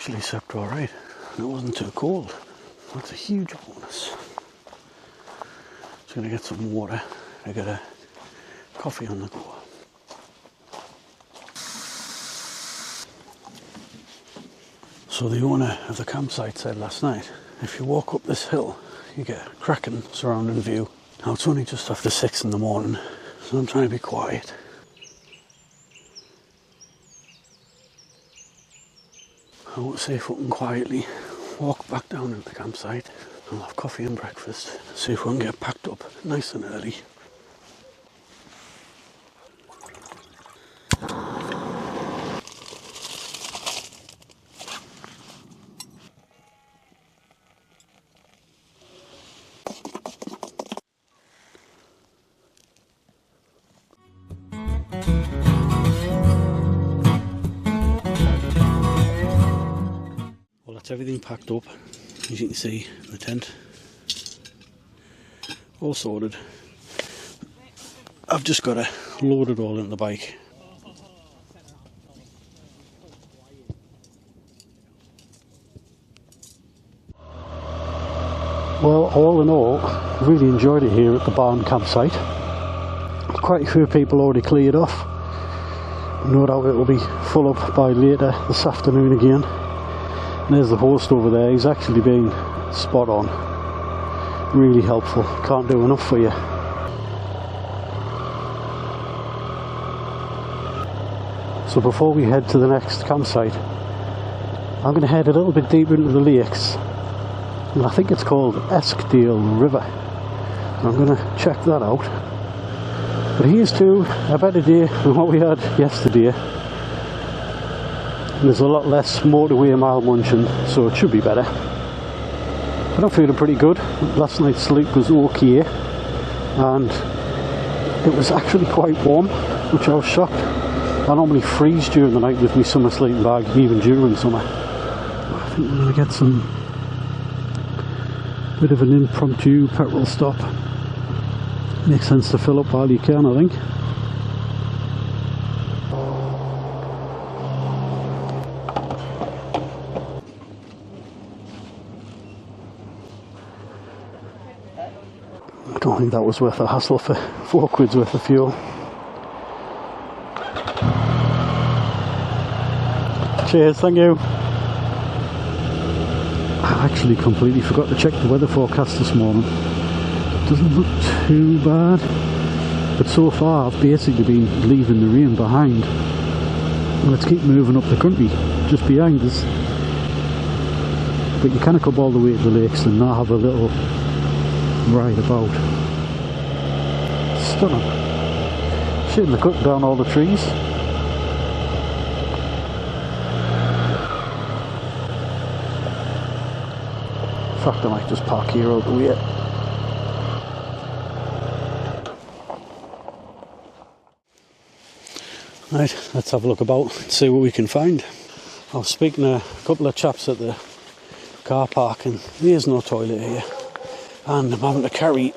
actually slept alright. It wasn't too cold. That's a huge bonus. Just gonna get some water. I got a coffee on the go. So the owner of the campsite said last night, if you walk up this hill, you get a cracking surrounding view. Now it's only just after 6 in the morning, so I'm trying to be quiet. I want to safe up and quietly walk back down into the campsite. I'll have coffee and breakfast, see if we can get packed up nice and early. Well, that's everything packed up, as you can see, the tent all sorted. I've just got to load it all into the bike. Well, all in all, I really enjoyed it here at the barn campsite. Quite a few people already cleared off. No doubt it will be full up by later this afternoon again. And there's the host over there. He's actually been spot on. Really helpful. Can't do enough for you. So before we head to the next campsite, I'm going to head a little bit deeper into the lakes. And I think it's called Ennerdale River. I'm going to check that out. But here's to a better day than what we had yesterday. And there's a lot less motorway mile munching, so it should be better. But I'm feeling pretty good. Last night's sleep was okay, and it was actually quite warm, which I was shocked. I normally freeze during the night with my summer sleeping bag, even during summer. I think we're going to get some bit of an impromptu petrol stop. Makes sense to fill up while you can, I think. I don't think that was worth the hassle for £4 worth of fuel. Cheers, thank you. I actually completely forgot to check the weather forecast this morning. Doesn't look too bad, but so far I've basically been leaving the rain behind. Let's keep moving up the country just behind us. But you can come all the way to the lakes and not have a little ride about. Stunning. Shouldn't have cut down all the trees. In fact, I might just park here out the way. Right, let's have a look about and see what we can find. I was speaking to a couple of chaps at the car park, and there's no toilet here. And I'm having to carry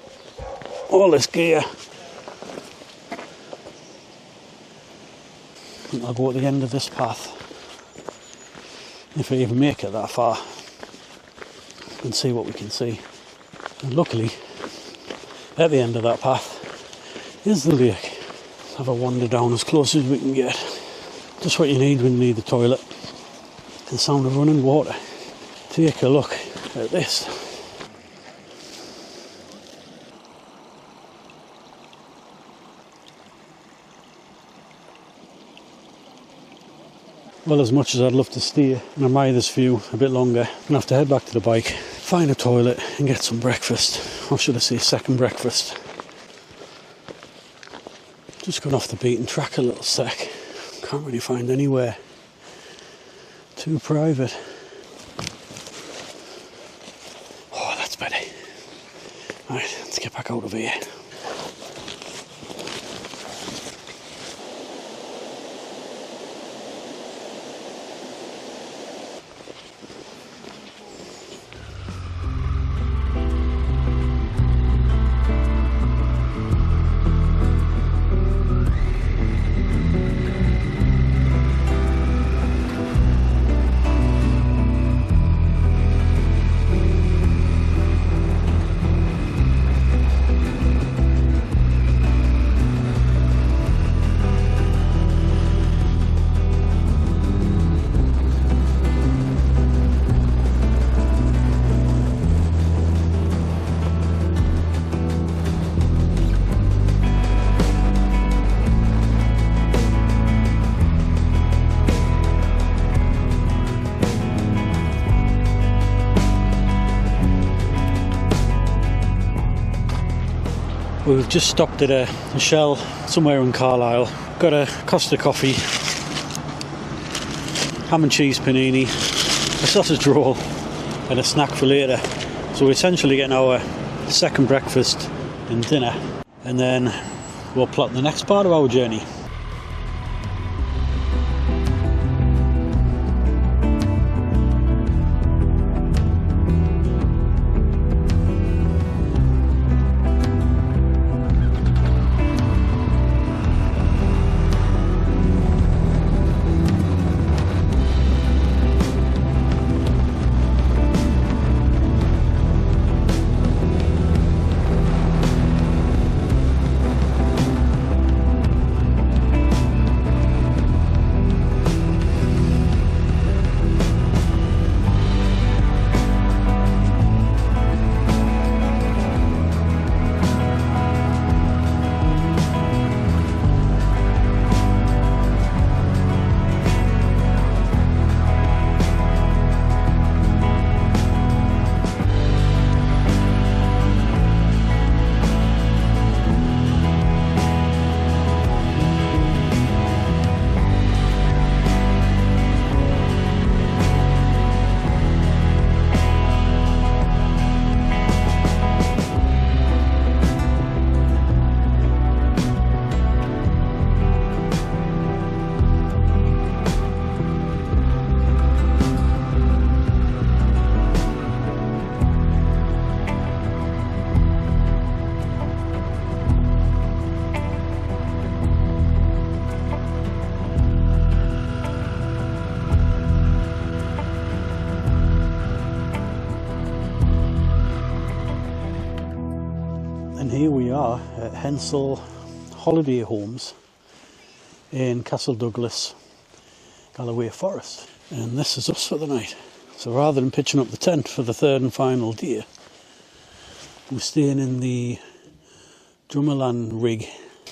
all this gear. And I'll go at the end of this path, if I even make it that far, and see what we can see. And luckily, at the end of that path is the lake. Have a wander down as close as we can get. Just what you need when you need the toilet. The sound of running water. Take a look at this. Well, as much as I'd love to stay and admire this view a bit longer, I'm going to have to head back to the bike, find a toilet and get some breakfast. Or should I say second breakfast. Just gone off the beaten track a little sec. Can't really find anywhere too private. Oh, that's better. Right, let's get back out of here. We've just stopped at a Shell somewhere in Carlisle. Got a Costa coffee, ham and cheese panini, a sausage roll and a snack for later. So we're essentially getting our second breakfast and dinner, and then we'll plot the next part of our journey. And here we are at Hensol Holiday Homes in Castle Douglas, Galloway Forest. And this is us for the night. So rather than pitching up the tent for the third and final day, we're staying in the Drummerland rig.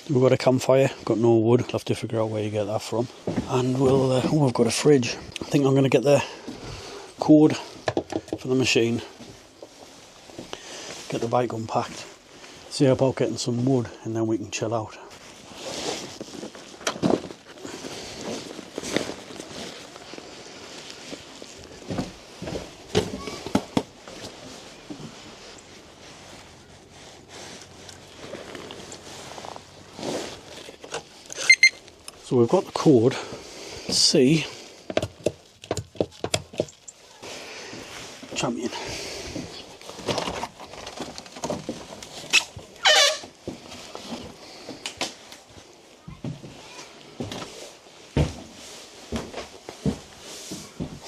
We've got a campfire, got no wood, I'll have to figure out where you get that from. And we've got a fridge. I think I'm going to get the cord for the machine, get the bike unpacked, see about getting some wood, and then we can chill out. So we've got the cord. Let's see. Champion.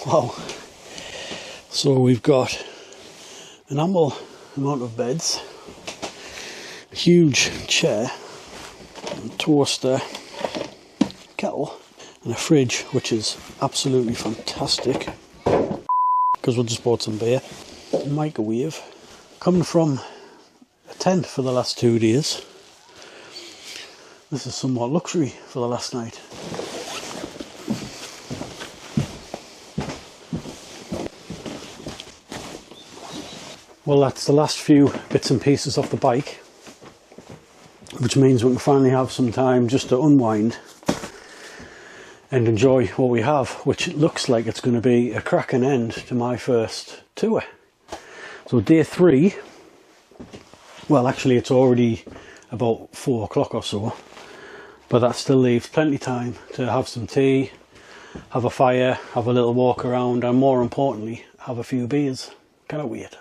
Wow. So we've got an ample amount of beds, a huge chair, a toaster, kettle, and a fridge, which is absolutely fantastic because we just bought some beer. A microwave. Coming from a tent for the last 2 days, this is somewhat luxury for the last night. Well, that's the last few bits and pieces off the bike, which means we can finally have some time just to unwind and enjoy what we have, which looks like it's going to be a cracking end to my first tour. So day 3, well actually it's already about 4 o'clock or so, but that still leaves plenty of time to have some tea, have a fire, have a little walk around, and more importantly, have a few beers. Cannot wait.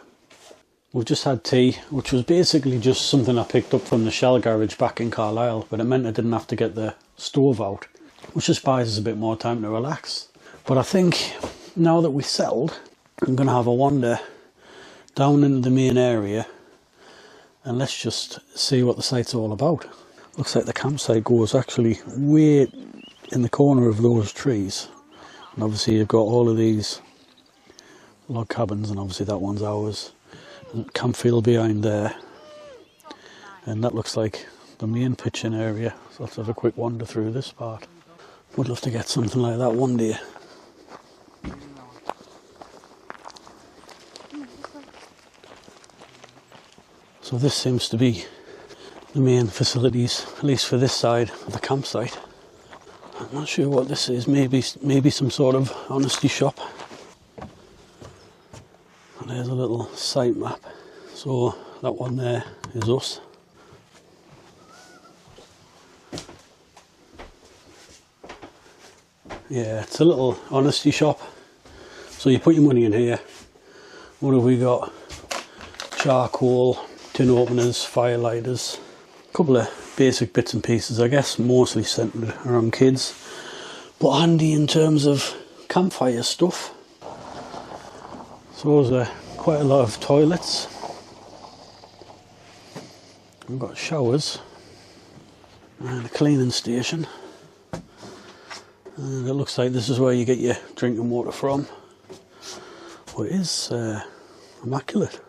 We've just had tea, which was basically just something I picked up from the Shell garage back in Carlisle, but it meant I didn't have to get the stove out, which just buys us a bit more time to relax. But I think now that we've settled, I'm going to have a wander down into the main area and let's just see what the site's all about. Looks like the campsite goes actually way in the corner of those trees, and obviously you've got all of these log cabins, and obviously that one's ours. Campfield behind there, and that looks like the main pitching area, so let's have a quick wander through this part. Would love to get something like that one day. So this seems to be the main facilities, at least for this side of the campsite. I'm not sure what this is, maybe some sort of honesty shop. And there's a little site map, so that one there is us. Yeah, it's a little honesty shop, so you put your money in here. What have we got? Charcoal, tin openers, fire lighters, a couple of basic bits and pieces, I guess, mostly centred around kids, but handy in terms of campfire stuff. So there's quite a lot of toilets. We've got showers and a cleaning station, and it looks like this is where you get your drinking water from. Well, it is immaculate.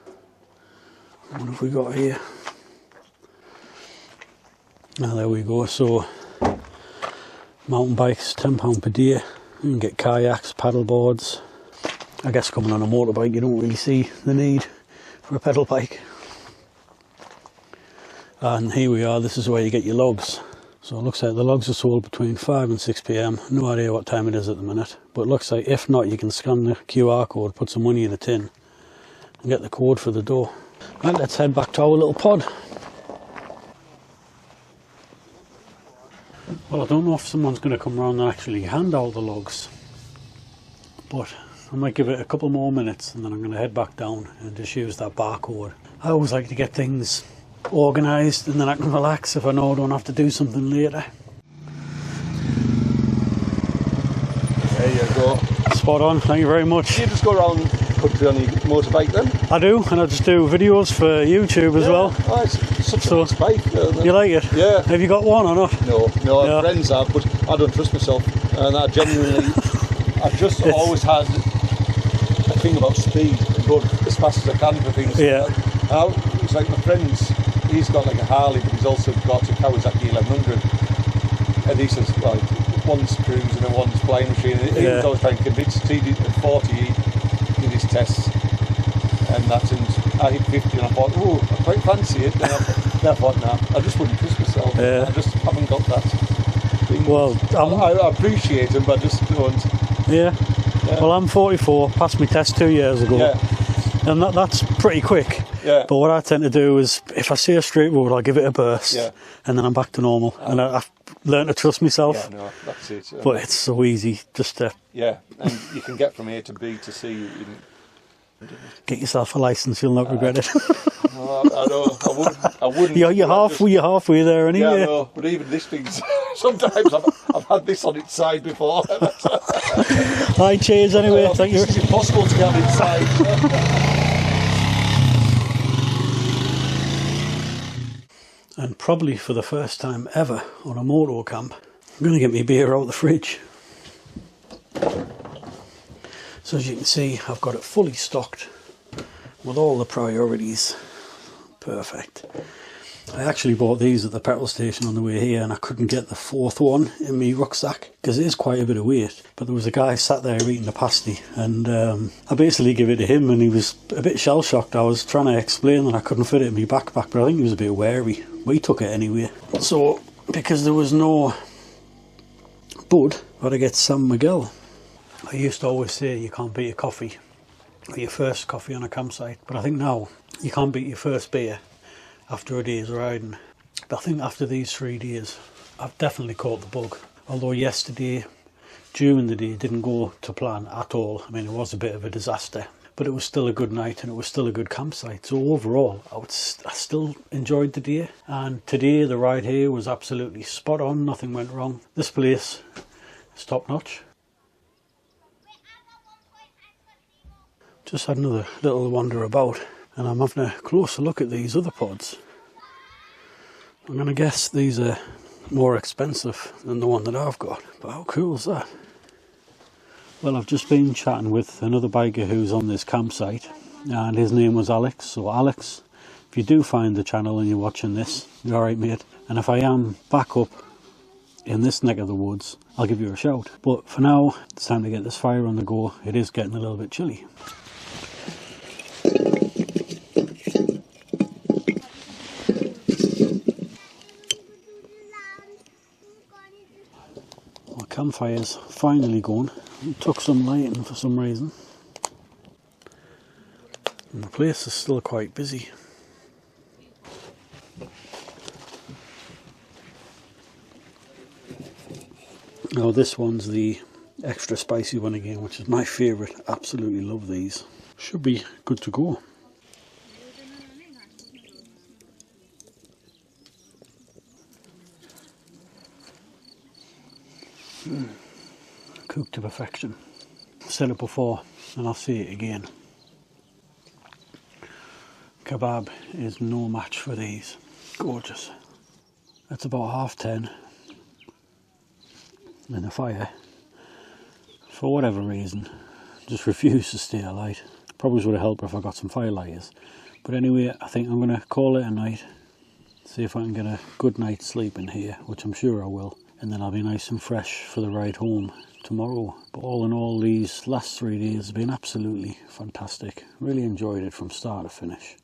What have we got here? Ah, there we go. So mountain bikes, £10 per day. You can get kayaks, paddle boards. I guess coming on a motorbike you don't really see the need for a pedal bike. And here we are, this is where you get your logs. So it looks like the logs are sold between 5 and 6 PM. No idea what time it is at the minute, but it looks like if not, you can scan the QR code, put some money in a tin and get the code for the door. Right, let's head back to our little pod. Well, I don't know if someone's going to come around and actually hand out the logs, but I might give it a couple more minutes and then I'm going to head back down and just use that barcode. I always like to get things organised and then I can relax if I know I don't have to do something later. There you go. Spot on, thank you very much. You just go around country on your motorbike then? I do, and I just do videos for YouTube as well. Oh, it's such a nice bike. You like it? Yeah. Have you got one or not? No, yeah. Friends have, but I don't trust myself. And I genuinely, I've just always had a thing about speed and going as fast as I can for things. Yeah. It's like my friend's, he's got like a Harley, but he's also got a Kawasaki 1100. And he says, well, one's cruising and one's flying machine. He was always trying to convince us. He did at 40, he did his tests. And that's, and I hit 50 and I thought, oh, I quite fancy it. And I thought, nah, I just wouldn't trust myself. Yeah. I just haven't got that thing. Well, I appreciate him, but I just don't. Yeah. Well, I'm 44, passed my test 2 years ago. Yeah. And that's pretty quick. Yeah. But what I tend to do is, if I see a straight road, I'll give it a burst. Yeah. And then I'm back to normal. And I've learned to trust myself. Yeah, no, that's it. But it's so easy just to... Yeah, and you can get from A to B to C. Get yourself a licence, you'll not regret it. No, I know, I wouldn't. You're halfway there anyway. Yeah, I know, but even this thing, sometimes I've had this on its side before. Hi, cheers anyway, thank you. It's impossible to get on its side. And probably for the first time ever on a moto camp, I'm going to get my beer out of the fridge. So as you can see, I've got it fully stocked with all the priorities. Perfect. I actually bought these at the petrol station on the way here and I couldn't get the fourth one in my rucksack because it is quite a bit of weight. But there was a guy sat there eating a pasty and I basically gave it to him and he was a bit shell-shocked. I was trying to explain that I couldn't fit it in my backpack, but I think he was a bit wary. But he took it anyway. So, because there was no bud, I had to get San Miguel. I used to always say you can't beat a coffee or your first coffee on a campsite, but I think now you can't beat your first beer after a day's riding. But I think after these 3 days I've definitely caught the bug. Although yesterday during the day didn't go to plan at all. I mean, it was a bit of a disaster, but it was still a good night and it was still a good campsite. So overall I still enjoyed the day, and today the ride here was absolutely spot on. Nothing went wrong. This place is top notch. Just had another little wander about and I'm having a closer look at these other pods. I'm going to guess these are more expensive than the one that I've got, but how cool is that? Well, I've just been chatting with another biker who's on this campsite and his name was Alex. So Alex, if you do find the channel and you're watching this, you're alright mate, and if I am back up in this neck of the woods, I'll give you a shout. But for now, it's time to get this fire on the go. It is getting a little bit chilly. Well, campfire's finally gone. It took some lighting for some reason. And the place is still quite busy. Now this one's the extra spicy one again, which is my favourite. Absolutely love these. Should be good to go. Cooked to perfection. I've said it before and I'll say it again. Kebab is no match for these. Gorgeous. It's about 10:30 and the fire, for whatever reason, just refused to stay alight. Probably would have helped if I got some fire lighters. But anyway, I think I'm going to call it a night. See if I can get a good night's sleep in here, which I'm sure I will. And then I'll be nice and fresh for the ride home tomorrow. But all in all, these last 3 days have been absolutely fantastic. Really enjoyed it from start to finish.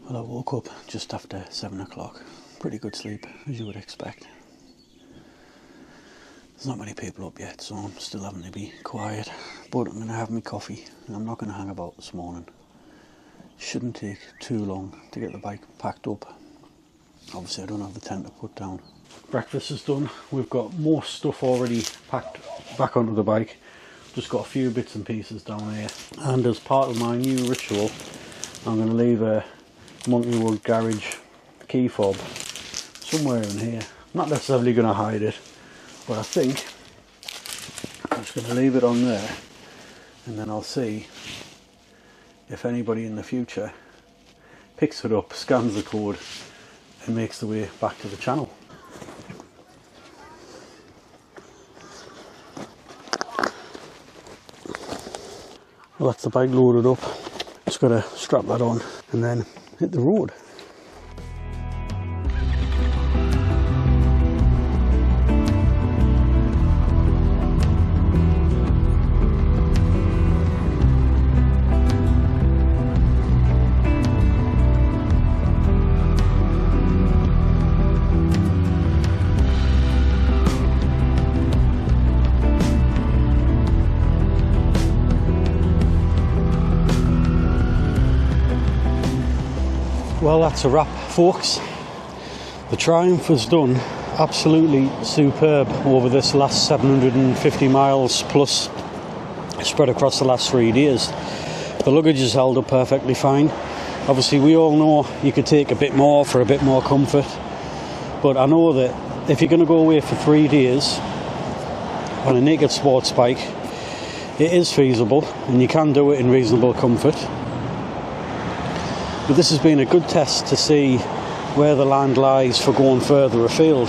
Well, I woke up just after 7 o'clock. Pretty good sleep, as you would expect. There's not many people up yet, so I'm still having to be quiet. But I'm going to have my coffee, and I'm not going to hang about this morning. Shouldn't take too long to get the bike packed up. Obviously I don't have the tent to put down. Breakfast is done. We've got more stuff already packed back onto the bike. Just got a few bits and pieces down here. And as part of my new ritual, I'm going to leave a Monkeywood garage key fob somewhere in here. Not necessarily going to hide it, but I think I'm just going to leave it on there, and then I'll see if anybody in the future picks it up, scans the code and makes the way back to the channel. Well, that's the bike loaded up. Just got to strap that on and then hit the road. Well, that's a wrap, folks. The Triumph has done absolutely superb over this last 750 miles plus, spread across the last 3 days. The luggage has held up perfectly fine. Obviously we all know you could take a bit more for a bit more comfort, but I know that if you're going to go away for 3 days on a naked sports bike, it is feasible and you can do it in reasonable comfort. But this has been a good test to see where the land lies for going further afield.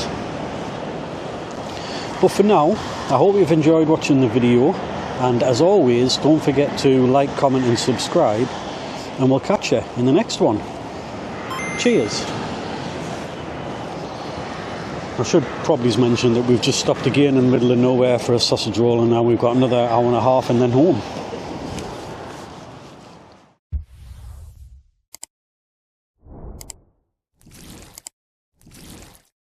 But for now, I hope you've enjoyed watching the video, and as always, don't forget to like, comment and subscribe, and we'll catch you in the next one. Cheers. I should probably mention that we've just stopped again in the middle of nowhere for a sausage roll, and now we've got another hour and a half and then home.